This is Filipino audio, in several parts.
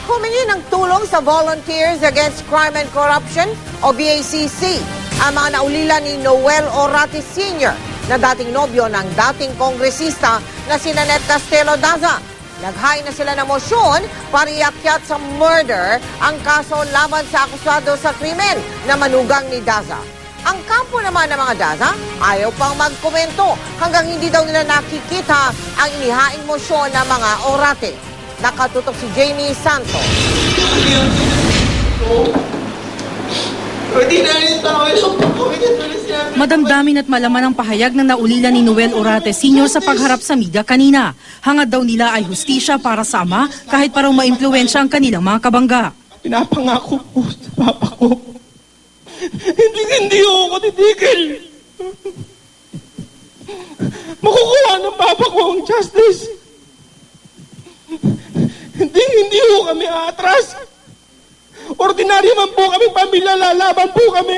Humingi ng tulong sa Volunteers Against Crime and Corruption o VACC ang mga naulila ni Noel Orate Sr. na dating nobyo ng dating kongresista na si Nanette Castelo Daza. Naghain na sila ng mosyon para iakyat sa murder ang kaso laban sa akusado sa krimen na manugang ni Daza. Ang kampo naman ng mga Daza ayaw pang magkomento hanggang hindi daw nila nakikita ang inihaing mosyon ng mga Orate. Nakatutok si Jamie Santos. Madamdamin at malaman ang pahayag ng naulila ni Noel Orate Sr. sa pagharap sa media kanina. Hangad daw nila ay hustisya para sa ama kahit parang maimpluwensya ang kanilang mga kabangga. Pinapangako po sa papa ko. Hindi ako titigil. Makukuha ng papa ko ang justice. Hindi po kami atras. Ordinaryo man po kami pamilya, lalaban po kami.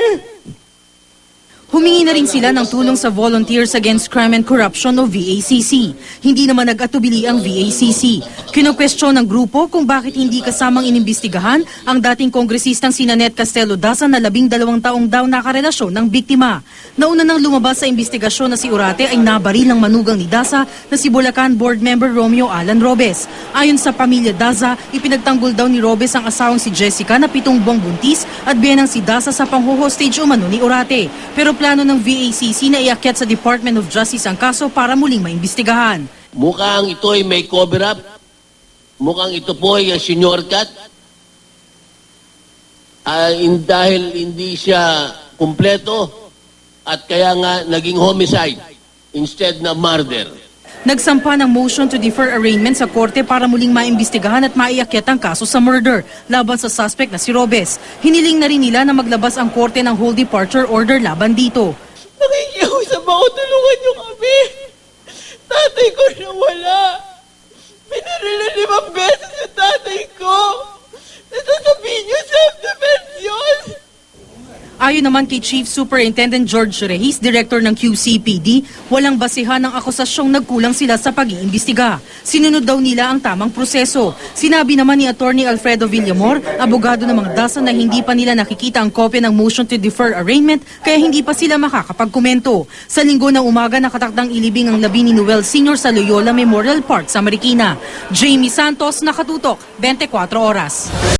Humingi na rin sila ng tulong sa Volunteers Against Crime and Corruption o VACC. Hindi naman nag-atubili ang VACC. Kino-question ng grupo kung bakit hindi kasamang inimbestigahan ang dating kongresistang si Nanette Castelo Daza na 12 taong daw nakarelasyon ng biktima. Nauna nang lumabas sa investigasyon na si Orate ay nabaril ng manugang ni Daza na si Bulacan Board Member Romeo Alan Robes. Ayon sa pamilya Daza, ipinagtanggol daw ni Robes ang asawang si Jessica na 7 buwang buntis at biyenang si Daza sa pangho-hostage umano ni Orate. Pero plano ng VACC na iakyat sa Department of Justice ang kaso para muling maimbestigahan. Mukhang ito ay may cover-up. Mukhang ito po ay shortcut. Dahil hindi siya kumpleto at kaya nga naging homicide instead na murder. Nagsampa ng motion to defer arraignment sa korte para muling maimbestigahan at maiakyat ang kaso sa murder laban sa suspect na si Robes. Hiniling na rin nila na maglabas ang korte ng whole departure order laban dito. Nakikiusap ako, tulungan niyo kami. Tatay ko nawala. Pinaril na 5 beses yung tatay ko. Nasasabihin niyo self-defense yun. Ayon naman kay Chief Superintendent George Rehis, Director ng QCPD, walang basihan ng akusasyong nagkulang sila sa pag-iimbestiga. Sinunod daw nila ang tamang proseso. Sinabi naman ni Attorney Alfredo Villamor, abogado ng mga Daza, na hindi pa nila nakikita ang kopya ng motion to defer arraignment kaya hindi pa sila makakapagkomento. Sa linggo ng umaga, nakatakdang ilibing ang labi ni Noel Sr. sa Loyola Memorial Park sa Marikina. Jamie Santos, Nakatutok, 24 Oras.